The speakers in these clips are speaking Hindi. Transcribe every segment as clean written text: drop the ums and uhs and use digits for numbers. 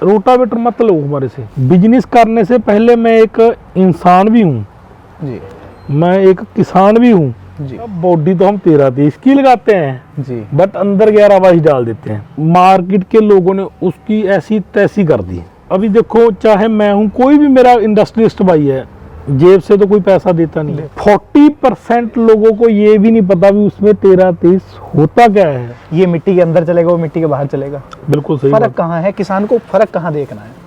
रोटावेटर मत लो हमारे से। बिजनेस करने से पहले मैं एक इंसान भी हूँ जी, मैं एक किसान भी हूँ जी। बॉडी तो हम 13-30 की लगाते हैं जी, बट अंदर 11-22 डाल देते हैं। मार्केट के लोगों ने उसकी ऐसी तैसी कर दी। अभी देखो चाहे मैं हूँ कोई भी मेरा इंडस्ट्रियलिस्ट भाई है, जेब से तो कोई पैसा देता नहीं। 40% लोगों को ये भी नहीं पता भी उसमें 13-30 होता क्या है। ये मिट्टी के अंदर चलेगा, वो मिट्टी के बाहर चलेगा। बिल्कुल सही फर्क बात। कहाँ है, किसान को फर्क कहाँ देखना है।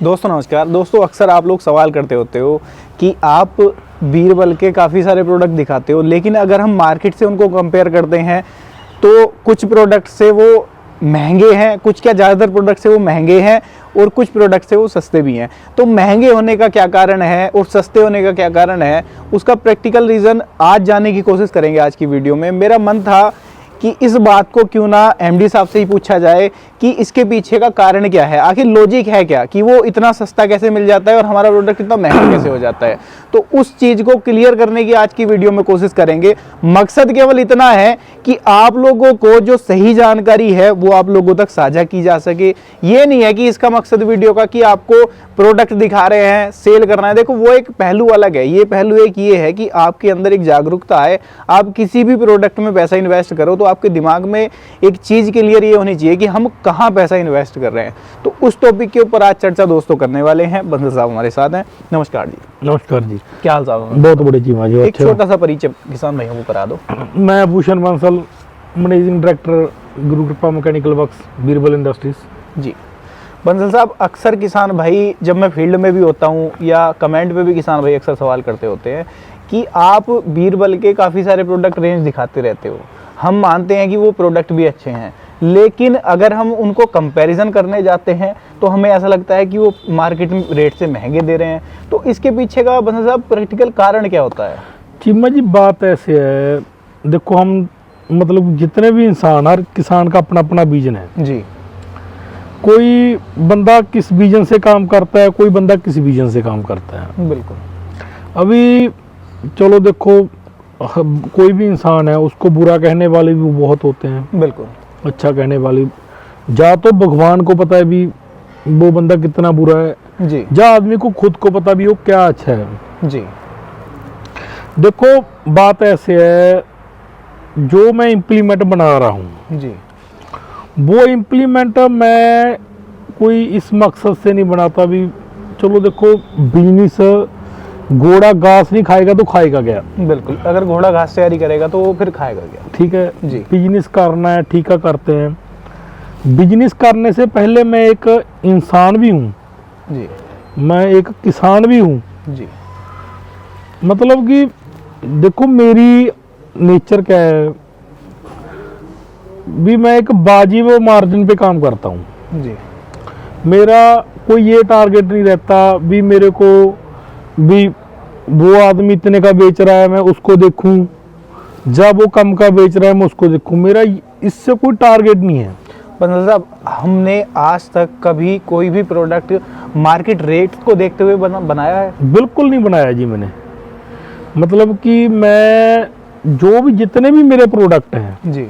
दोस्तों नमस्कार। दोस्तों अक्सर आप लोग सवाल करते होते हो कि आप बीरबल के काफ़ी सारे प्रोडक्ट दिखाते हो, लेकिन अगर हम मार्केट से उनको कंपेयर करते हैं तो कुछ प्रोडक्ट से वो महंगे हैं, कुछ क्या ज़्यादातर प्रोडक्ट से वो महंगे हैं और कुछ प्रोडक्ट से वो सस्ते भी हैं। तो महंगे होने का क्या कारण है और सस्ते होने का क्या कारण है, उसका प्रैक्टिकल रीज़न आज जानने की कोशिश करेंगे आज की वीडियो में। मेरा मन था कि इस बात को क्यों ना एमडी साहब से ही पूछा जाए कि इसके पीछे का कारण क्या है, आखिर लॉजिक है क्या कि वो इतना सस्ता कैसे मिल जाता है और हमारा प्रोडक्ट इतना महंगा कैसे हो जाता है। तो उस चीज़ को क्लियर करने की आज की वीडियो में कोशिश करेंगे। मकसद केवल इतना है कि आप लोगों को जो सही जानकारी है वो आप लोगों तक साझा की जा सके। ये नहीं है कि इसका मकसद वीडियो का कि आपको प्रोडक्ट दिखा रहे हैं, सेल करना है। देखो वो एक पहलू अलग है, ये पहलू एक ये है कि आपके अंदर एक जागरूकता है। आप किसी भी प्रोडक्ट में पैसा इन्वेस्ट करो तो आपके दिमाग में एक चीज़ क्लियर ये होनी चाहिए कि हम कहाँ पैसा इन्वेस्ट कर रहे हैं। तो उस टॉपिक के ऊपर आज चर्चा दोस्तों करने वाले हैं। बंसल साहब हमारे साथ हैं। नमस्कार जी। नमस्कार जी। क्या हाल साहब? बहुत बड़ी जी माजी। एक छोटा सा परिचय किसान भाइयों को करा दो। मैं भूषण बंसल, मैनेजिंग डायरेक्टर गुरु कृपा मैकेनिकल वर्क्स, बीरबल इंडस्ट्रीज। जी बंसल साहब, अक्सर किसान भाई, जब मैं फील्ड में भी होता हूँ या कमेंट पे भी किसान भाई अक्सर सवाल करते होते हैं कि आप बीरबल के काफ़ी सारे प्रोडक्ट रेंज दिखाते रहते हो। हम मानते हैं कि वो प्रोडक्ट भी अच्छे हैं, लेकिन अगर हम उनको कंपैरिजन करने जाते हैं तो हमें ऐसा लगता है कि वो मार्केट में रेट से महंगे दे रहे हैं। तो इसके पीछे का बंसल साहब प्रैक्टिकल कारण क्या होता है? चीमा जी बात ऐसे है, देखो हम मतलब जितने भी इंसान, हर किसान का अपना अपना विजन है जी। कोई बंदा किस विजन से काम करता है, कोई बंदा किस विजन से काम करता है। बिल्कुल। अभी चलो देखो कोई भी इंसान है, उसको बुरा कहने वाले भी बहुत होते हैं, बिल्कुल। अच्छा कहने वाले। जा तो भगवान को पता है भी वो बंदा कितना बुरा है, जी जा आदमी को खुद को पता भी वो क्या अच्छा है। जी। देखो बात ऐसे है, जो मैं इम्प्लीमेंट बना रहा हूँ जी। वो इम्प्लीमेंट मैं कोई इस मकसद से नहीं बनाता भी चलो देखो बिजनेस, घोड़ा घास नहीं खाएगा तो खाएगा क्या। बिल्कुल, अगर घोड़ा घास तैयारी करेगा तो वो फिर खाएगा क्या। ठीक है जी। बिजनेस करना है, ठीक है करते हैं। बिजनेस करने से पहले मैं एक इंसान भी हूँ जी। मैं एक किसान भी हूँ। जी। मतलब कि देखो मेरी नेचर क्या है भी, मैं एक बाजी व मार्जिन पे काम करता हूँ। जी। मेरा कोई ये टारगेट नहीं रहता भी मेरे को भी वो आदमी इतने का बेच रहा है मैं उसको देखूं, जब वो कम का बेच रहा है मैं उसको देखूं। मेरा इससे कोई टारगेट नहीं है। बंसल साहब, हमने आज तक कभी कोई भी प्रोडक्ट मार्केट रेट को देखते हुए बनाया है? बिल्कुल नहीं बनाया जी मैंने। मतलब कि मैं जो भी जितने भी मेरे प्रोडक्ट हैं जी।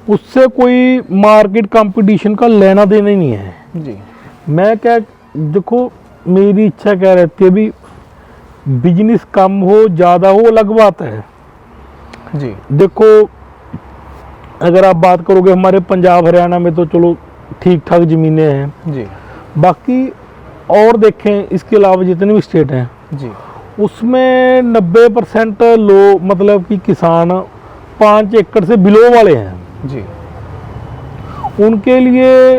उससे कोई मार्केट कंपटीशन का लेना देना ही नहीं है। जी। मैं क्या, देखो मेरी इच्छा क्या रहती है भी बिजनेस कम हो ज़्यादा हो अलग बात है। जी। देखो अगर आप बात करोगे हमारे पंजाब हरियाणा में तो चलो ठीक ठाक ज़मीनें हैं। जी। बाकी और देखें इसके अलावा जितने भी स्टेट हैं जी। उसमें 90% लोग मतलब कि किसान 5 एकड़ से बिलो वाले हैं। जी। उनके लिए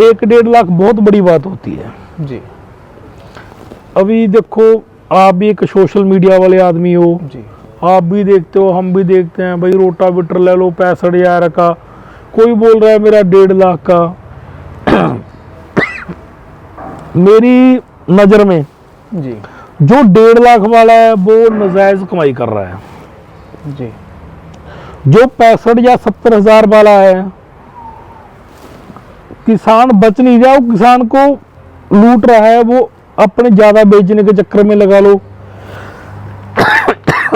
1-1.5 लाख बहुत बड़ी बात होती है। जी। अभी देखो आप भी एक सोशल मीडिया वाले आदमी हो, जी। आप भी देखते हो, हम भी देखते हैं भाई रोटावेटर ले लो 65,000 का, कोई बोल रहा है मेरा 1.5 लाख का। मेरी नज़र में जी। जो 1.5 लाख वाला है वो नाजायज कमाई कर रहा है। जी। जो 65 या 70 हज़ार वाला है, किसान बच नहीं रहा, वो किसान को लूट रहा है, वो अपने ज्यादा बेचने के चक्कर में लगा लो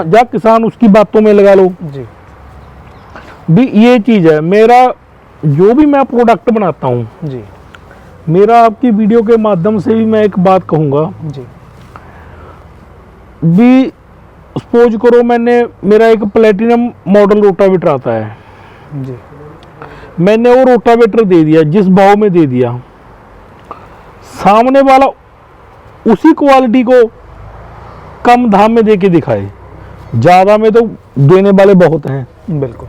या किसान उसकी बातों में लगा लो। जी। भी ये चीज है। मेरा जो भी मैं प्रोडक्ट बनाता हूँ जी। मेरा आपकी वीडियो के माध्यम से भी मैं एक बात कहूँगा जी भी, सपोज करो मेरा एक प्लेटिनम मॉडल रोटावेटर आता है, जी मैंने वो रोटावेटर दे दिया, जिस भाव में दे दिया, सामने वाला उसी क्वालिटी को कम दाम में देके दिखाए, ज़्यादा में तो देने वाले बहुत हैं। बिल्कुल।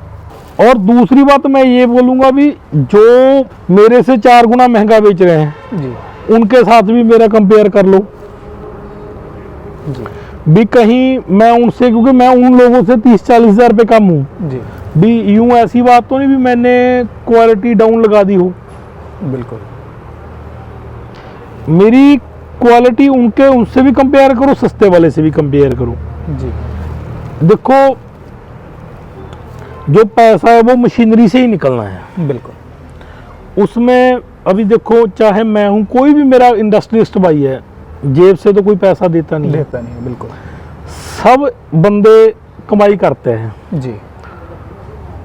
और दूसरी बात मैं ये बोलूँगा भी, जो मेरे से 4 गुना महंगा बेच रहे हैं जी उनके साथ भी मेरा कंपेयर कर लो जी भी, कहीं मैं उनसे, क्योंकि मैं उन लोगों से 30-40 हज़ार रुपये कम हूँ जी भी, यूँ ऐसी बात तो नहीं भी मैंने क्वालिटी डाउन लगा दी हो। बिल्कुल। मेरी क्वालिटी उनसे भी कंपेयर करो, सस्ते वाले से भी कंपेयर करो। जी देखो, जो पैसा है वो मशीनरी से ही निकलना है। बिल्कुल। उसमें अभी देखो, चाहे मैं हूँ, कोई भी मेरा इंडस्ट्रियलिस्ट भाई है, जेब से तो कोई पैसा देता नहीं है। बिल्कुल। सब बंदे कमाई करते हैं। जी।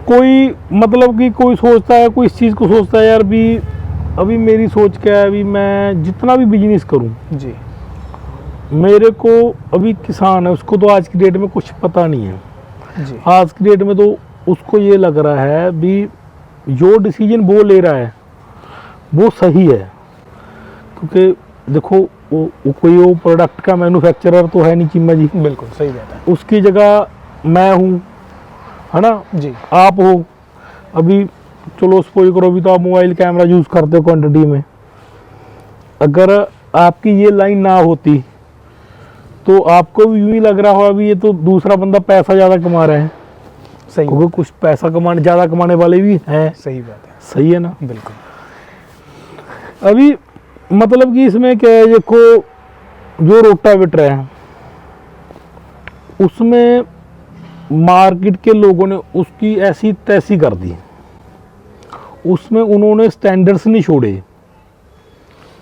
कोई मतलब कि कोई सोचता है, कोई इस चीज़ को सोचता है यार भी, अभी मेरी सोच क्या है, अभी मैं जितना भी बिजनेस करूं, जी मेरे को, अभी किसान है उसको तो आज की डेट में कुछ पता नहीं है। जी आज की डेट में तो उसको ये लग रहा है भी, जो डिसीजन वो ले रहा है वो सही है, क्योंकि देखो वो कोई वो प्रोडक्ट का मैन्युफैक्चरर तो है नहीं चिम्मा जी। बिल्कुल सही बात है। उसकी जगह मैं हूँ, है ना, जी आप हो। अभी चलो सपोज करो, अभी तो आप मोबाइल कैमरा यूज़ करते हो क्वांटिटी में, अगर आपकी ये लाइन ना होती तो आपको भी यूँ ही लग रहा हो अभी ये तो दूसरा बंदा पैसा ज़्यादा कमा रहा है। सही क्योंकि कुछ पैसा ज़्यादा कमाने वाले भी हैं। सही बात है। सही है ना। बिल्कुल। अभी मतलब कि इसमें क्या है, देखो जो रोटावेटर है उसमें मार्केट के लोगों ने उसकी ऐसी तैसी कर दी, उसमें उन्होंने स्टैंडर्ड्स नहीं छोड़े,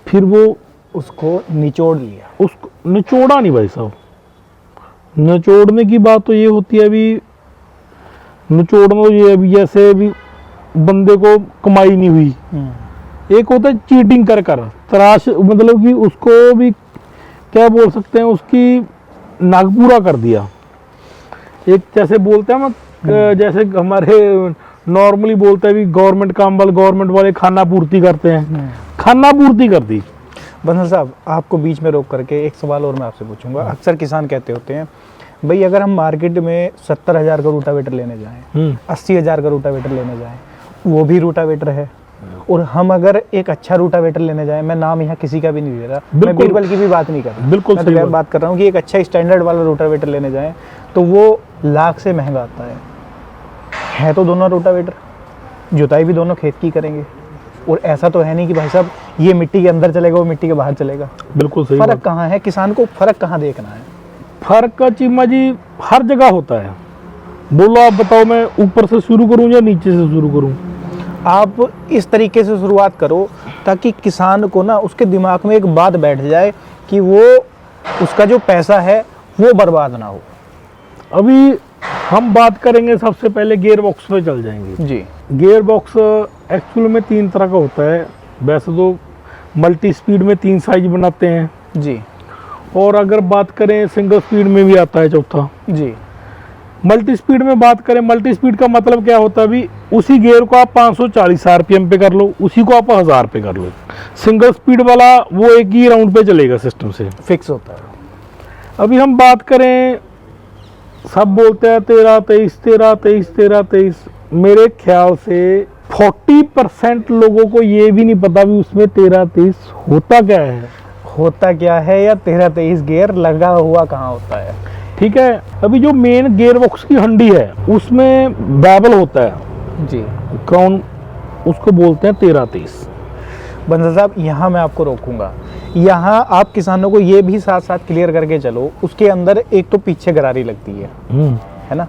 फिर वो उसको निचोड़ लिया। उसको निचोड़ा नहीं भाई साहब। निचोड़ने की बात तो ये होती है, अभी निचोड़ना तो ये अभी जैसे अभी बंदे को कमाई नहीं हुई, एक होता है चीटिंग कर तराश, मतलब कि उसको भी क्या बोल सकते हैं, उसकी नाक पूरा कर दिया। एक जैसे बोलते हैं जैसे हमारे नॉर्मली बोलते हैं भी, गवर्नमेंट वाले खाना पूर्ति करते हैं, खाना पूर्ति कर दी। बंसल साहब, आपको बीच में रोक करके एक सवाल और मैं आपसे पूछूंगा। अक्सर किसान कहते होते हैं भाई, अगर हम मार्केट में 70,000 का रूटावेटर लेने जाएं, 80,000 का रूटावेटर लेने जाएं, वो भी रूटावेटर है, और हम अगर एक अच्छा रूटावेटर लेने जाएं, मैं नाम यहाँ किसी का भी नहीं ले रहा, मैं बीरबल की भी बात नहीं कर रहा, बिल्कुल सही बात कर रहा हूँ कि एक अच्छा स्टैंडर्ड वाला रूटावेटर लेने जाएं तो वो लाख से महंगा आता है तो दोनों रूटावेटर, जुताई भी दोनों खेत की करेंगे, और ऐसा तो है नहीं कि भाई साहब ये मिट्टी के अंदर चलेगा वो मिट्टी के बाहर चलेगा। बिल्कुल सही। फर्क कहाँ है, किसान को फर्क कहाँ देखना है? फर्क का चिम्मा जी हर जगह होता है। बोलो आप बताओ, मैं ऊपर से शुरू करूं या नीचे से शुरू करूं? आप इस तरीके से शुरुआत करो ताकि किसान को ना उसके दिमाग में एक बात बैठ जाए कि वो उसका जो पैसा है वो बर्बाद ना हो। अभी हम बात करेंगे, सबसे पहले गियर बॉक्स पे चल जाएंगे जी। गियर बॉक्स एक्चुअल में 3 तरह का होता है। वैसे तो मल्टी स्पीड में 3 साइज बनाते हैं जी, और अगर बात करें सिंगल स्पीड में भी आता है चौथा जी। मल्टी स्पीड में बात करें, मल्टी स्पीड का मतलब क्या होता है, अभी उसी गियर को आप 540 आरपीएम पे कर लो, उसी को आप 1000 पे कर लो। सिंगल स्पीड वाला वो एक ही राउंड पे चलेगा, सिस्टम से फिक्स होता है। अभी हम बात करें, सब बोलते हैं 13-23 मेरे ख्याल से 40% लोगों को ये भी नहीं पता भी उसमें 13-23 होता क्या है या 13-23 गियर लगा हुआ कहाँ होता है। ठीक है। अभी जो मेन गियर बॉक्स की हंडी है उसमें बैबल होता है जी, कौन उसको बोलते हैं 13-23। बंसल साहब, यहाँ मैं आपको रोकूंगा। यहाँ आप किसानों को ये भी साथ साथ क्लियर करके चलो, उसके अंदर एक तो पीछे गरारी लगती है ना,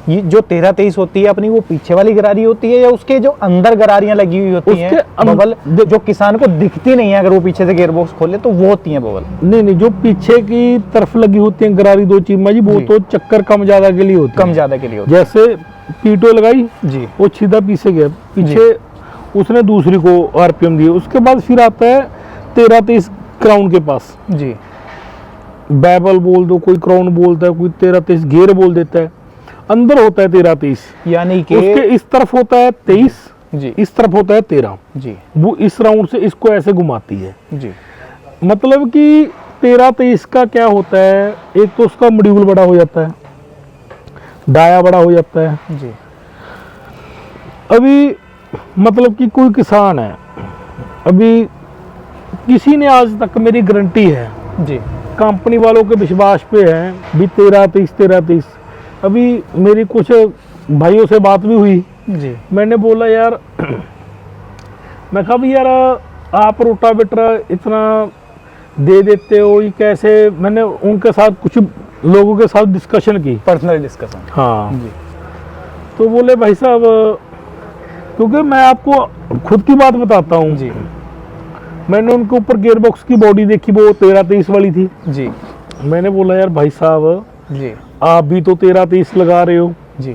ये जो 13-23 होती है अपनी, वो पीछे वाली गरारी होती है या उसके जो अंदर गरारियां लगी हुई होती हैं बबल, जो किसान को दिखती नहीं है, अगर वो पीछे से गियर बॉक्स खोले तो वो होती हैं बबल? नहीं, जो पीछे की तरफ लगी होती है गरारी 2 चीमा जी, वो तो चक्कर कम ज्यादा के लिए होती है। कम ज्यादा के लिए होती जैसे पीटो लगाई जी, वो सीधा पीछे गया पीछे, उसने दूसरी को आरपीएम दी। उसके बाद फिर आता है 13-23 क्राउन के पास, जी बैबल बोल दो, कोई क्राउन बोलता है, कोई 13-23 गियर बोल देता है। अंदर होता है 13-23, यानी कि उसके इस तरफ होता है 23, जी इस तरफ होता है 13। जी वो इस राउंड से इसको ऐसे घुमाती है। जी मतलब कि 13-23 का क्या होता है, एक तो उसका मॉड्यूल बड़ा हो जाता है, डाया बड़ा हो जाता है। जी अभी मतलब कि कोई किसान है, अभी किसी ने आज तक, मेरी गारंटी है, जी कंपनी वालों के विश्वास पे है भी 13-23। अभी मेरी कुछ भाइयों से बात भी हुई, जी मैंने बोला यार मैं कहा भी यार आप रोटावेटर इतना दे देते हो, ये कैसे। मैंने उनके साथ कुछ लोगों के साथ डिस्कशन की, पर्सनल डिस्कशन। हाँ। जी तो बोले भाई साहब, क्योंकि मैं आपको खुद की बात बताता हूँ, जी मैंने उनके ऊपर गियरबॉक्स की बॉडी देखी, वो 13-23 वाली थी। जी मैंने बोला यार भाई साहब, जी आप भी तो 13-23 लगा रहे हो जी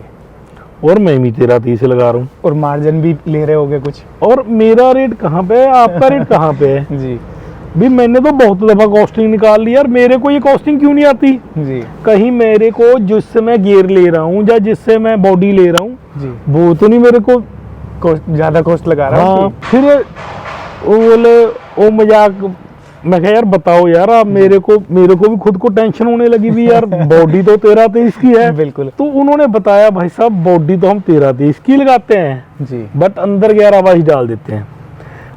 और मैं भी 13-23 लगा रहा हूँ, और मार्जिन भी ले रहे होगे कुछ। और मेरा रेट कहाँ पे है, आपका रेट कहाँ पे है। जी भी मैंने तो बहुत दफा कॉस्टिंग निकाल ली यार, मेरे को ये कॉस्टिंग क्यों नहीं आती। जी कहीं मेरे को जिससे मैं गियर ले रहा हूँ या जिससे मैं बॉडी ले रहा हूँ, जी वो तो नहीं मेरे को। ज्यादा कॉस्ट लगा रहा हाँ, हूँ। फिर वो बोले, वो मजाक। मैं कहा यार बताओ यार, आप मेरे को भी खुद को टेंशन होने लगी भी यार, बॉडी तो 13-23 की है। बिल्कुल। तो उन्होंने बताया भाई साहब, बॉडी तो हम 13-23 की लगाते हैं, जी बट अंदर 11-22 डाल देते हैं।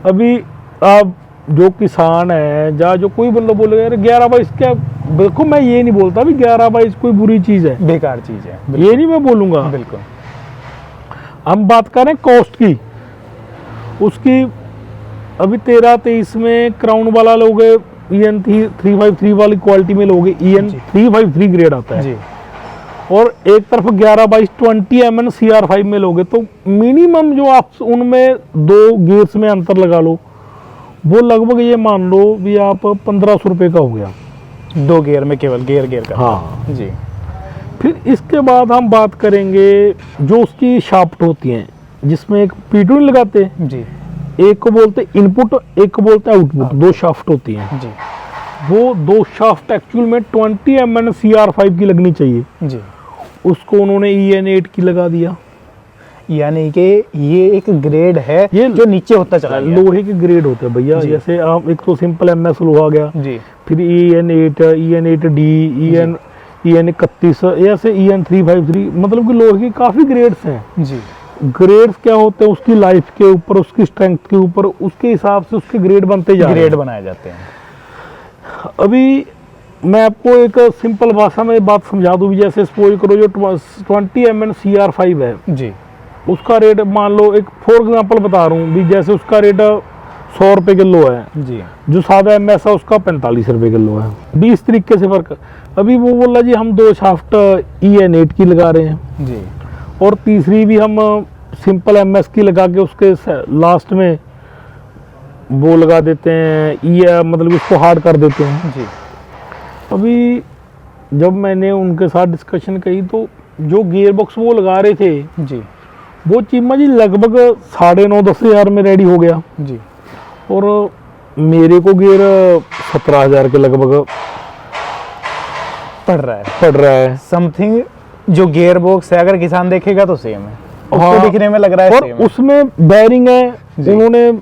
अभी आप जो किसान है या जो कोई बंदा बोलेगा यार 11-22 क्या, देखो मैं ये नहीं बोलता भी 11-22 कोई बुरी चीज है, बेकार चीज है। ये नहीं मैं बोलूंगा। बिल्कुल। हम बात करें कॉस्ट की, उसकी अभी 13-23 में क्राउन वाला लोगे, EN 353 वाली क्वालिटी में लोगे, EN जी। 353 ग्रेड आता है, जी और एक तरफ 11-22 20 MN CR5 में लोगे, तो मिनिमम जो आप उनमें 2 गियर्स में अंतर लगा लो, वो लगभग ये मान लो भी आप 1500 रुपये का हो गया 2 गियर में, केवल गियर का। हाँ। जी फिर इसके बाद हम बात करेंगे जो उसकी शाफ्ट होती हैं, जिसमें एक P2 नहीं लगाते, जी एक को बोलते इनपुट, एक को बोलते आउटपुट, 2 शाफ्ट होती हैं। जी वो 2 शाफ्ट एक्चुअल में 20 MN CR5 की लगनी चाहिए, जी उसको उन्होंने EN 8 की लगा दिया। यानी कि ये एक ग्रेड है ये जो नीचे होता चला गया। लोहे के ग्रेड होते हैं भैया, जी। जैसे आप एक तो सिंपल MS लोहा गया, जी फिर EN 8, EN 8D, EN 31, ऐसे EN 353, मतलब कि लोहे के काफ़ी ग्रेड्स हैं। जी ग्रेड्स क्या होते हैं, उसकी लाइफ के ऊपर, उसकी स्ट्रेंथ के ऊपर, उसके हिसाब से उसके ग्रेड बनते जा रहे ग्रेड हैं। बनाए जाते हैं। अभी मैं आपको एक सिंपल भाषा में बात समझा दूँ, जैसे सपोज करो जो 20 MN CR5 है, जी उसका रेट मान लो, एक फॉर एग्जांपल बता रहा हूँ भी, जैसे उसका रेट 100 रुपये किलो है, जी जो सादा MS है उसका 45 रुपये किलो है, 20 तरीके से फर्क। अभी वो बोला जी हम 2 शाफ्ट EN 8 की लगा रहे हैं, जी और तीसरी भी हम सिंपल MS की लगा के उसके लास्ट में वो लगा देते हैं, ये मतलब उसको हार्ड कर देते हैं। जी अभी जब मैंने उनके साथ डिस्कशन की, तो जो गियर बॉक्स वो लगा रहे थे, जी वो चीमा जी लगभग 9,500-10 हज़ार में रेडी हो गया, जी और मेरे को गियर 17,000 के लगभग पड़ रहा है। पड़ रहा है। समथिंग जो गियर बॉक्स है, अगर किसान देखेगा तो सेम है, उसको हाँ, दिखने में लग रहा है और सेम है। उसमें बैरिंग है, जी। उन्होंने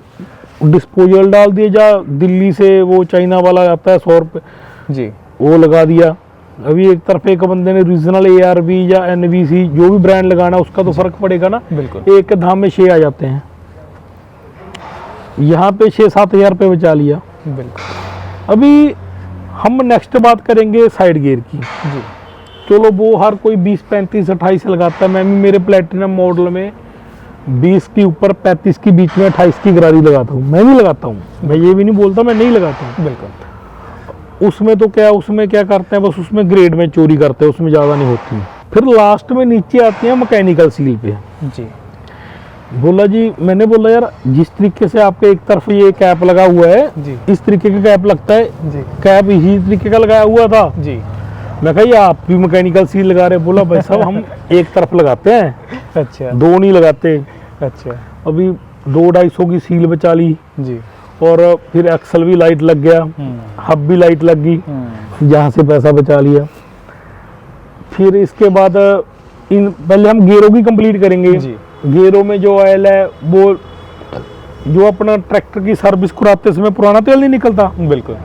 डिस्पोजल डाल दिए, जा दिल्ली से वो चाइना वाला आता है 100 रुपये, जी वो लगा दिया। अभी एक तरफ एक बंदे ने रीजनल ARB या NVC जो भी ब्रांड लगाना, उसका तो फर्क पड़ेगा ना, बिल्कुल। एक के दाम में 6 आ जाते हैं, यहाँ पे 6-7 हज़ार रुपये बचा लिया। बिल्कुल। अभी हम नेक्स्ट बात करेंगे साइड गियर की। जी चलो वो हर कोई 20, 35, 28 लगाता है, मैं भी मेरे प्लेटिनम मॉडल में 20 के ऊपर 35 के बीच में 28 की गरारी लगाता हूँ, मैं भी लगाता हूँ, मैं ये भी नहीं बोलता मैं नहीं लगाता हूँ। बिल्कुल। उसमें तो क्या, उसमें क्या करते हैं, बस उसमें ग्रेड में चोरी करते हैं, उसमें ज़्यादा नहीं होती। फिर लास्ट में नीचे आती है मैकेनिकल सील पे। जी बोला जी, मैंने बोला यार जिस तरीके से आपके एक तरफ ये कैप लगा हुआ है, जी इस तरीके का कैप लगता है, जी कैप इसी तरीके का लगाया हुआ था। जी मैं कहा ये आप भी मैकेनिकल सील लगा रहे? बोला भाई साहब हम एक तरफ लगाते हैं, अच्छा 2 नहीं लगाते। अच्छा। अभी 200-250 की सील बचा ली, जी। और फिर एक्सल भी लाइट लग गया, हब भी लाइट लग गई, जहाँ से पैसा बचा लिया। फिर इसके बाद पहले हम गेयरों की कंप्लीट करेंगे। जी। गेयरों में जो ऑयल है वो जो अपना ट्रैक्टर की सर्विस कराते समय पुराना तेल नहीं निकलता, बिल्कुल।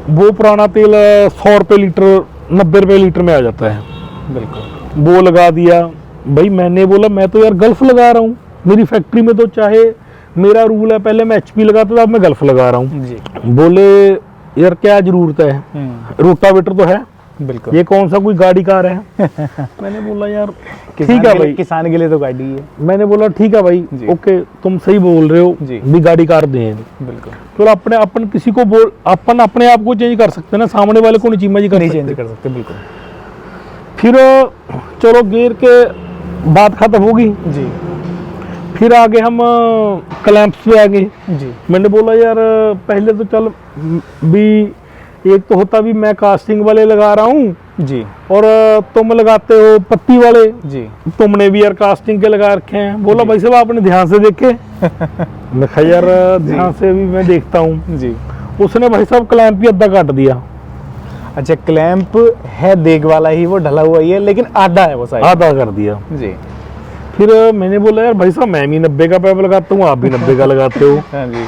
वो पुराना तेल 100 रुपये लीटर 90 रुपये लीटर में आ जाता है, बिल्कुल। वो लगा दिया। भाई मैंने बोला मैं तो यार गल्फ लगा रहा हूँ, मेरी फैक्ट्री में तो चाहे मेरा रूल है, पहले मैं HP लगाता था, अब मैं गल्फ लगा रहा हूँ। जी। बोले यार क्या जरूरत है, रोटावेटर तो है, बिल्कुल। ये कौन सा कोई गाड़ी कार है। मैंने बोला यार ठीक है भाई, किसान के लिए तो गाड़ी है। मैंने बोला ठीक है भाई, ओके तुम सही बोल रहे हो जी। भी गाड़ी कार दें। बिल्कुल। तो अपन किसी को बोल, अपन अपने आप को चेंज कर सकते हैं ना, सामने वाले को नहीं चीज नहीं चेंज कर सकते। बिल्कुल। फिर चलो गियर के बात खत्म होगी जी। फिर आगे हम क्लैंप्स पे आ गए। जी। मैंने बोला यार पहले तो चल भी एक तो होता भी मैं कास्टिंग वाले लगा रहा हूँ जी। और तुम लगाते हो पत्ती वाले, जी। तुमने भी यार कास्टिंग के लगा रखे हैं। बोला भाई साहब आपने ध्यान से देखे। मैं कहा यार ध्यान से भी मैं देखता हूँ। जी। उसने भाई साहब क्लैंप भी अद्धा काट दिया। अच्छा, क्लैंप है देग वाला ही, वो ढला हुआ ही है, लेकिन आधा है वो साइड, आधा कर दिया। जी। फिर मैंने बोला यार भाई साहब मैं भी 90 का पाइप लगाता हूँ, आप भी 90 का लगाते हो। हाँ जी।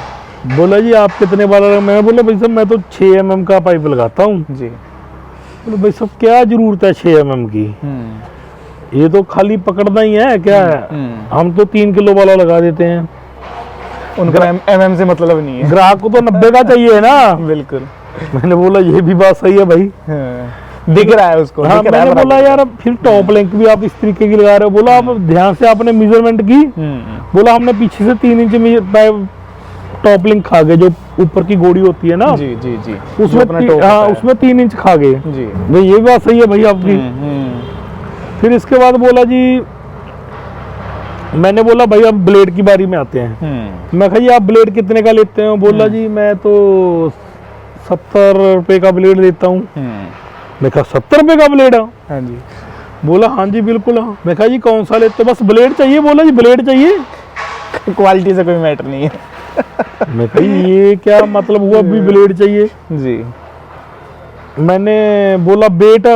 बोला जी आप कितने वाला मैं बोला भाई साहब मैं तो 6 mm का पाइप लगाता हूँ। जी। बोले भाई साहब क्या जरूरत है 6 mm की, ये तो खाली पकड़ना ही है क्या है, हम तो 3 किलो वाला लगा देते हैं। उनको MM से मतलब नहीं है, ग्राहक को तो 90 का चाहिए ना। बिल्कुल। मैंने बोला ये भी बात सही है भाई। दिख रहा है उसको। हाँ, दिख रहा है मैंने बोला बराबर। यार फिर टॉप लिंक भी आप इस तरीके की लगा रहे हो। बोला आप ध्यान से आपने मेजरमेंट की। बोला हमने पीछे से 3 इंच टॉप लिंक खा गए, जो ऊपर की गोड़ी होती है ना, जी जी जी, उसमें हाँ उसमें 3 इंच खा गए। जी भाई ये बात सही है भाई आपकी। फिर इसके बाद बोला जी, मैंने बोला भाई अब ब्लेड की बारी में आते हैं। मैं कहा जी आप ब्लेड कितने का लेते हो। बोला जी मैं तो 70 रुपए का ब्लेड लेता हूँ। मैं कहा 70 रुपए का ब्लेड है। हाँ जी। बोला हाँ जी बिल्कुल हाँ। मैं कहा जी कौन सा लेते हो, बस ब्लेड चाहिए। बोला जी ब्लेड चाहिए, क्वालिटी से कोई मैटर नहीं है। मैं कहा ये क्या मतलब हुआ भी ब्लेड चाहिए। जी। मैंने बोला बेट,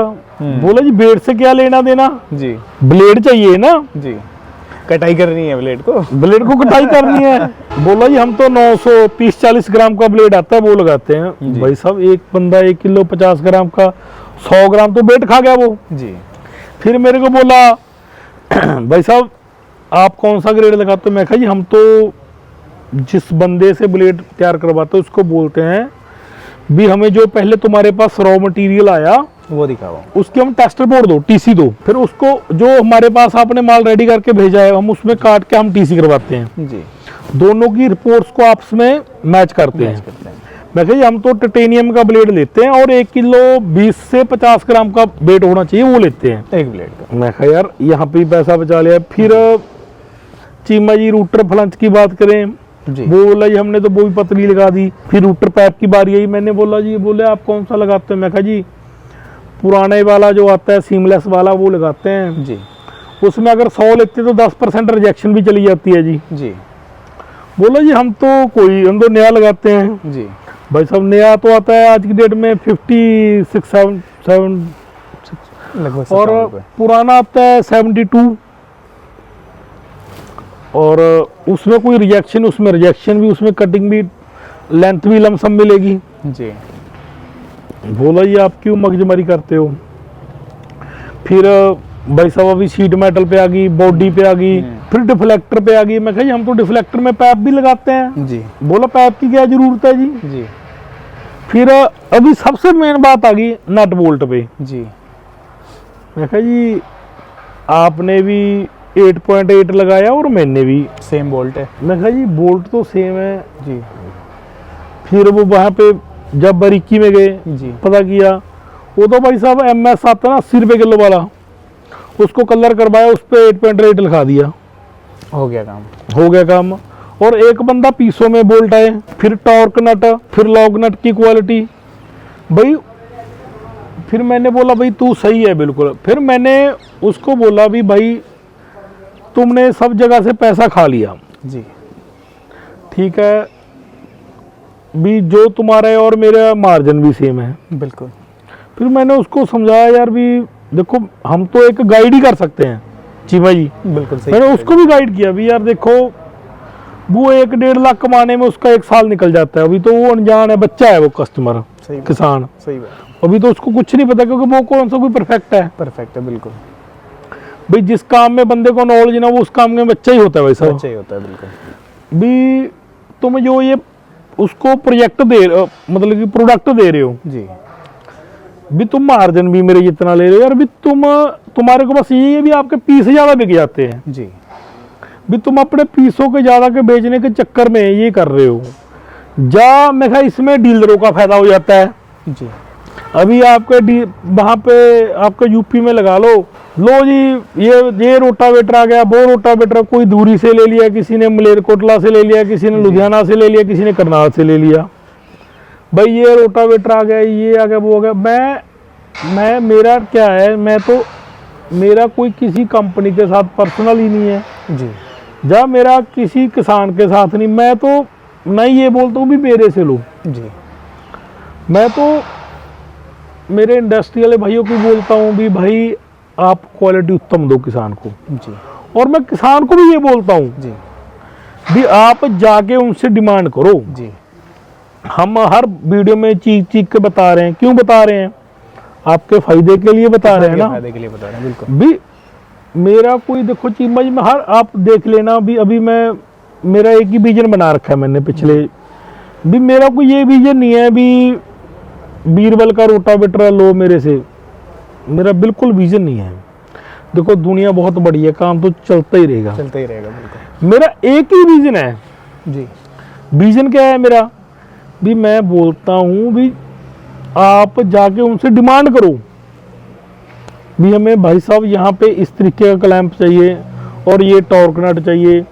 बोला जी बेट से क्या लेना देना, जी ब्लेड चाहिए ना। जी, कटाई करनी है ब्लेड को, ब्लेड को कटाई करनी है। बोला जी हम तो 930-40 ग्राम का ब्लेड आता है वो लगाते हैं। भाई साहब एक बंदा 1 किलो 50 ग्राम का 100 ग्राम तो बेट खा गया वो। जी। फिर मेरे को बोला भाई साहब आप कौन सा ग्रेड लगाते हो। मैं कहा जी हम तो जिस बंदे से ब्लेड तैयार करवाते हैं उसको बोलते हैं भी हमें जो पहले तुम्हारे पास रॉ मटेरियल आया वो दिखाओ, उसके हम टेस्टर बोर्ड दो, TC दो, फिर उसको जो हमारे पास आपने माल रेडी करके भेजा है हम उसमें काट के हम TC करवाते हैं। जी। दोनों की रिपोर्ट्स को आपस में मैच करते हैं। मैं कही हम तो टाइटेनियम का ब्लेड लेते हैं और 1 किलो 20 से 50 ग्राम का वेट होना चाहिए वो लेते हैं एक ब्लेड का। मैं कहा यार यहाँ पे पैसा बचा लिया। फिर चीमा जी रूटर फ्लंच की बात करें, जी। वो बोला जी हमने तो वो भी पतली लगा दी। फिर रूटर पैप की बारी आई, मैंने बोला जी, बोले आप कौन सा लगाते हो। मैं कहा जी पुराने वाला जो आता है सीमलेस वाला वो लगाते हैं जी। उसमें अगर 100 लेते तो 10% रिजेक्शन भी चली जाती है जी। जी। बोला जी हम तो नया लगाते हैं। जी। भाई साहब नया तो आता है आज की डेट में 56-7 लगभग और पुराना आता है 72 और उसमें कोई रिजेक्शन, उसमें रिजेक्शन भी, उसमें कटिंग भी, लेंथ भी लमसम मिलेगी। जी। बोला जी आप क्यों मगजमारी करते हो। फिर भाई साहब अभी शीट मेटल पे आ गई, बॉडी पे आ गई, फिर डिफ्लेक्टर पे आ गई। मैं कहा जी हम तो डिफ्लेक्टर में पैप भी लगाते हैं। जी। बोला पैप की क्या जरूरत है जी। जी। फिर अभी सबसे मेन बात आ गई नट बोल्ट पे। जी। मैं कहा जी आपने भी 8.8 लगाया और मैंने भी सेम बोल्ट है। मैं कहा जी बोल्ट तो सेम है जी। फिर वो वहां पे जब बारीकी में गए जी। पता किया वो तो भाई साहब MS आता ना 80 रुपए किलो वाला, उसको कलर करवाया, उस पर 8.8 लिखा दिया, हो गया काम। हो गया काम। और एक बंदा पीसों में बोल्ट आए, फिर टॉर्क नट, फिर लॉग नट की क्वालिटी भाई। फिर मैंने बोला भाई तू सही है बिल्कुल। फिर मैंने उसको बोला भी भाई तुमने सब जगह से पैसा खा लिया, जी। ठीक है, भी जो तुम्हारा है और मेरा मार्जिन भी सेम है। बिल्कुल। फिर मैंने उसको समझाया यार भी देखो हम तो एक गाइड ही कर सकते हैं चीमा जी। बिल्कुल सही। मैंने उसको भी गाइड किया भी यार देखो वो 1-1.5 लाख कमाने में उसका 1 साल निकल जाता है। अभी तो वो अनजान है, बच्चा है वो कस्टमर, सही किसान। सही बात। अभी तो उसको कुछ नहीं पता क्योंकि वो कौन सा कोई परफेक्ट है। परफेक्ट है बिल्कुल। भाई जिस काम में बंदे को नॉलेज ना वो उस काम में बच्चा ही होता है वैसा। अच्छा ही होता है बिल्कुल। भी तुम जो ये उसको प्रोजेक्ट मतलब कि प्रोडक्ट दे रहे हो जी। भी तुम मार्जिन भी मेरे जितना ले रहे हो यार, भी तुम्हारे को बस ये है भी आपके पीस ज्यादा बिक जाते हैं जी। भी तुम अपने पीसों के ज्यादा के बेचने के चक्कर में ये कर रहे हो। मैं कहा इसमें डीलरों का फायदा हो जाता है। जी। अभी आपके वहां पे आपके यूपी में लगा लो जी ये रोटावेटर आ गया, वो रोटावेटर कोई दूरी से ले लिया, किसी ने मलेरकोटला से ले लिया, किसी ने लुधियाना से ले लिया, किसी ने करनाल से ले लिया। भाई ये रोटावेटर आ गया, ये आ गया, वो आ गया। मैं मेरा क्या है, मेरा कोई किसी कंपनी के साथ पर्सनल ही नहीं है जी। जब मेरा किसी किसान के साथ नहीं, मैं तो नहीं ये बोलता हूँ भी मेरे से लो। जी। मैं तो मेरे इंडस्ट्री वाले भाइयों को बोलता हूँ भी भाई आप क्वालिटी उत्तम दो किसान को। जी। और मैं किसान को भी ये बोलता हूँ जी। भी आप जाके उनसे डिमांड करो। जी। हम हर वीडियो में चीख चीख के बता रहे हैं, क्यों बता रहे हैं? आपके फायदे के लिए बता रहे हैं ना। फायदे के लिए बता रहे हैं बिल्कुल। भी मेरा कोई देखो चीमा जी में हर आप देख लेना भी अभी मेरा एक ही विजन बना रखा है मैंने पिछले भी। मेरा कोई ये विजन नहीं है भी बीरबल का रोटावेटर लो मेरे से, मेरा बिल्कुल विजन नहीं है। देखो दुनिया बहुत बड़ी है, काम तो चलता ही रहेगा बिल्कुल। मेरा एक ही विजन है। जी। विजन क्या है मेरा भी मैं बोलता हूँ भी आप जाके उनसे डिमांड करो भी हमें भाई साहब यहाँ पे इस तरीके का क्लैंप चाहिए और ये टॉर्क नट चाहिए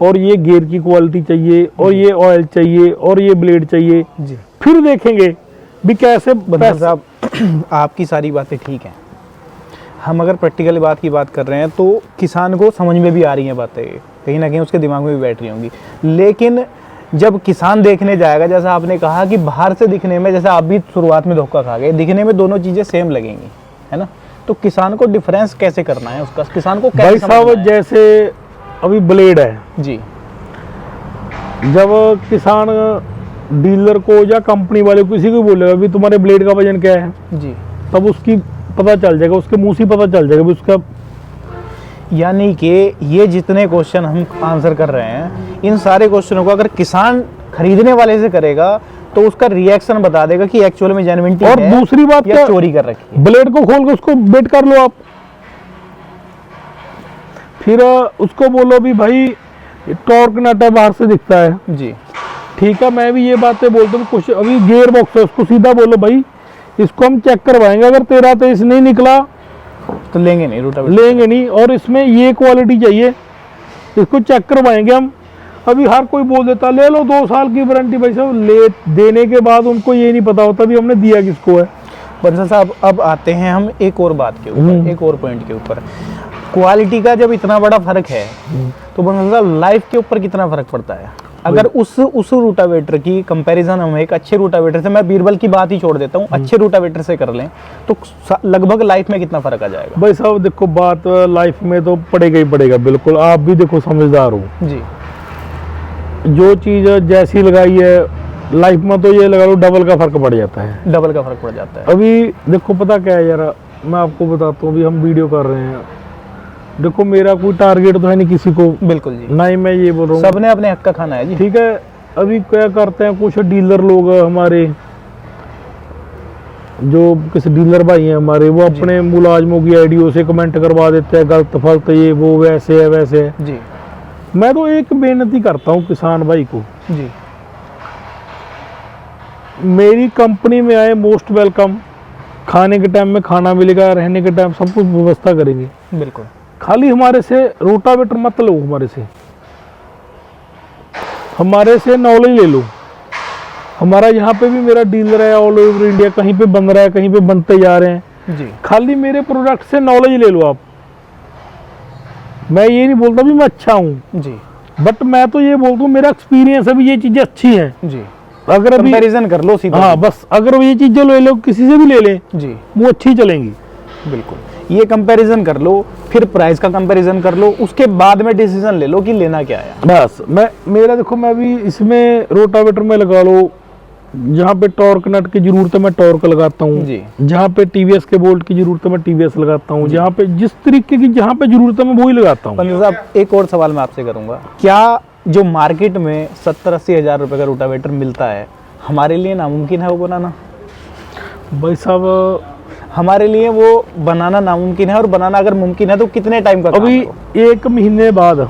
और ये गियर की क्वालिटी चाहिए और ये ऑयल चाहिए और ये ब्लेड चाहिए। जी। फिर देखेंगे भी कैसे बंसल साहब आपकी सारी बातें ठीक हैं। हम अगर प्रैक्टिकल बात की बात कर रहे हैं तो किसान को समझ में भी आ रही हैं बातें, कहीं ना कहीं उसके दिमाग में भी बैठ रही होंगी। लेकिन जब किसान देखने जाएगा, जैसा आपने कहा कि बाहर से दिखने में, जैसे आप भी शुरुआत में धोखा खा गए, दिखने में दोनों चीज़ें सेम लगेंगी, है ना। तो किसान को डिफरेंस कैसे करना है उसका, किसान को कैसे भाई साहब जैसे अभी ब्लेड है जी। जब किसान डीलर को या कंपनी वाले किसी को बोलेगा भी तुम्हारे ब्लेड का वजन क्या है जी, तब उसकी पता चल जाएगा, उसके मुंह से पता चल जाएगा भी उसका। यानी कि ये जितने क्वेश्चन हम आंसर कर रहे हैं, इन सारे क्वेश्चनों को अगर किसान खरीदने वाले से करेगा तो उसका रिएक्शन बता देगा कि एक्चुअल में जेन्युइनिटी और है दूसरी बात या क्या, चोरी कर रखी है। ब्लेड को खोल के उसको बेट कर लो आप, फिर उसको बोलो भी भाई टॉर्क नट है बाहर से दिखता है जी। ठीक है। मैं भी ये बातें बोलता हूँ, कुछ अभी गियर बॉक्स है उसको सीधा बोलो भाई इसको हम चेक करवाएंगे, अगर 13-23 नहीं निकला तो लेंगे नहीं, रोटावेटर लेंगे नहीं, और इसमें ये क्वालिटी चाहिए, इसको चेक करवाएंगे हम। अभी हर कोई बोल देता ले लो 2 साल की वारंटी, भाई साहब ले देने के बाद उनको ये नहीं पता होता भी हमने दिया किसको है। बंसल साहब अब आते हैं हम एक और बात के ऊपर, एक और पॉइंट के ऊपर। क्वालिटी का जब इतना बड़ा फर्क है तो बंसल साहब लाइफ के ऊपर कितना फर्क पड़ता है? अगर उस रोटावेटर की कंपैरिजन हम एक अच्छे रोटावेटर से, मैं बीरबल की बात ही छोड़ देता हूँ, अच्छे रोटावेटर से कर लें तो लगभग लाइफ में कितना फर्क आ जाएगा? भाई साहब देखो बात लाइफ में तो पड़ेगा ही पड़ेगा, बिल्कुल। आप भी देखो समझदार हो जी। जो चीज जैसी लगाई है लाइफ में तो ये लगा लो डबल का फर्क पड़ जाता है, डबल का फर्क पड़ जाता है। अभी देखो पता क्या है यार, मैं आपको बताता हूँ, अभी हम वीडियो कर रहे हैं, देखो मेरा कोई टारगेट तो है नहीं किसी को, बिल्कुल जी, ना ही मैं ये बोल रहा हूँ, सबने अपने हक का खाना है जी। ठीक है। अभी क्या करते हैं कुछ डीलर लोग हमारे, जो किसी डीलर भाई हैं हमारे, वो अपने मुलाजमों की आईडियो से कमेंट करवा देते हैं गलत फलत, ये वो वैसे है वैसे है जी। मैं तो एक बेनती करता हूँ किसान भाई को जी, मेरी कंपनी में आए मोस्ट वेलकम, खाने के टाइम में खाना मिलेगा, रहने के टाइम सब कुछ व्यवस्था करेंगे, बिल्कुल। खाली हमारे से रोटावेटर मत लो, हमारे से नॉलेज ले लो। हमारा यहाँ पे भी मेरा डीलर है ऑल ओवर इंडिया, कहीं पे बन रहा है कहीं पे बनते जा रहे हैं जी। खाली मेरे प्रोडक्ट से नॉलेज ले लो आप। मैं ये नहीं बोलता भी मैं अच्छा हूँ जी, बट मैं तो ये बोलता हूँ, मेरा एक्सपीरियंस अभी ये चीजें अच्छी हैं जी, अगर अभी कंपैरिजन कर लो सीधा। हाँ बस अगर वो ये चीजें ले लो, किसी से भी ले लें जी वो अच्छी चलेंगी। बिल्कुल, ये कंपैरिजन कर लो, फिर प्राइस का कंपैरिजन कर लो, उसके बाद में डिसीजन ले लो कि लेना क्या है। बस मेरा देखो, मैं भी इसमें रोटावेटर में लगा लो, जहाँ पे टॉर्क नट की जरूरत है मैं टॉर्क लगाता हूँ, जी। जहाँ पे टीवीएस के बोल्ट की जरूरत है मैं टीवीएस लगाता हूँ, जहाँ पे जिस तरीके की जहाँ पे जरूरत है मैं वही लगाता हूँ। पंडित साहब, एक और सवाल मैं आपसे करूंगा, क्या जो मार्केट में 70-80 हज़ार रुपए का रोटावेटर मिलता है, हमारे लिए नामुमकिन है वो बनाना? भाई साहब, हमारे लिए वो बनाना नामुमकिन है, और बनाना अगर मुमकिन है तो कितने टाइम का काम अभी है वो? 1 महीने बाद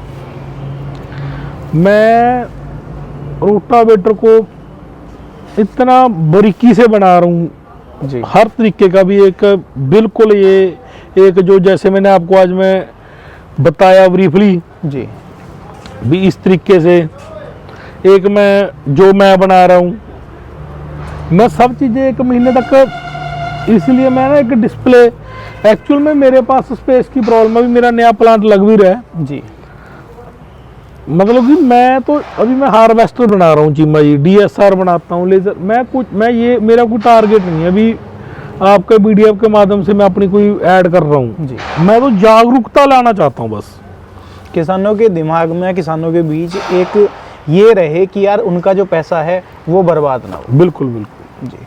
मैं रोटावेटर को इतना बारीकी से बना रहा हूँ, जी हर तरीके का भी एक बिल्कुल ये एक जो जैसे मैंने आपको आज मैं बताया ब्रीफली जी भी, इस तरीके से एक मैं बना रहा हूँ, मैं सब चीज़ें 1 महीने तक, इसलिए मैं ना एक डिस्प्ले, एक्चुअल में मेरे पास स्पेस की प्रॉब्लम है, अभी मेरा नया प्लांट लग भी रहा है, जी मतलब कि मैं हार्वेस्टर बना रहा हूँ चीमा जी, डीएसआर बनाता हूँ, लेजर, ये मेरा कोई टारगेट नहीं है अभी आपके बीडीएफ के माध्यम से मैं अपनी कोई ऐड कर रहा हूँ जी। मैं तो जागरूकता लाना चाहता हूँ बस। किसानों के दिमाग में, किसानों के बीच एक ये रहे कि यार उनका जो पैसा है वो बर्बाद ना हो। बिल्कुल बिल्कुल जी।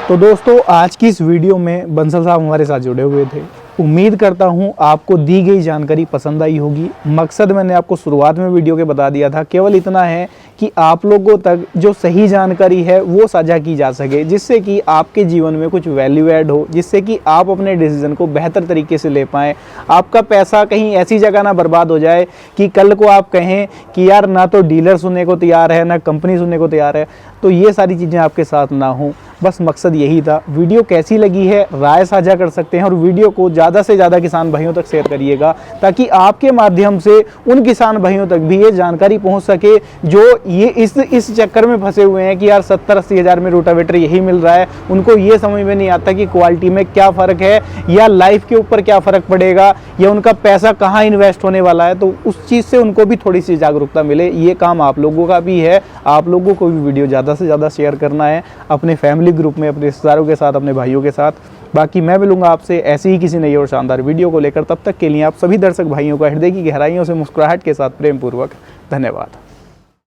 तो दोस्तों, आज की इस वीडियो में बंसल साहब हमारे साथ जुड़े हुए थे। उम्मीद करता हूं आपको दी गई जानकारी पसंद आई होगी। मकसद मैंने आपको शुरुआत में वीडियो के बता दिया था, केवल इतना है कि आप लोगों तक जो सही जानकारी है वो साझा की जा सके, जिससे कि आपके जीवन में कुछ वैल्यू ऐड हो, जिससे कि आप अपने डिसीजन को बेहतर तरीके से ले पाएँ। आपका पैसा कहीं ऐसी जगह ना बर्बाद हो जाए कि कल को आप कहें कि यार ना तो डीलर सुनने को तैयार है, ना कंपनी सुनने को तैयार है। तो ये सारी चीज़ें आपके साथ ना हो, बस मकसद यही था। वीडियो कैसी लगी है राय साझा कर सकते हैं, और वीडियो को ज़्यादा से ज़्यादा किसान भाइयों तक शेयर करिएगा, ताकि आपके माध्यम से उन किसान भाइयों तक भी ये जानकारी पहुंच सके जो ये इस चक्कर में फंसे हुए हैं कि यार 70-80 हज़ार में रोटावेटर यही मिल रहा है। उनको ये समझ में नहीं आता कि क्वालिटी में क्या फ़र्क है, या लाइफ के ऊपर क्या फ़र्क पड़ेगा, या उनका पैसा कहाँ इन्वेस्ट होने वाला है। तो उस चीज़ से उनको भी थोड़ी सी जागरूकता मिले, ये काम आप लोगों का भी है। आप लोगों को भी वीडियो ज़्यादा से ज़्यादा शेयर करना है अपने फैमिली ग्रुप में, अपने रिश्तेदारों के साथ, अपने भाइयों के साथ। बाकी मैं मिलूंगा आपसे ऐसी ही किसी नई और शानदार वीडियो को लेकर। तब तक के लिए आप सभी दर्शक भाइयों का हृदय की गहराइयों से मुस्कुराहट के साथ प्रेम पूर्वक धन्यवाद।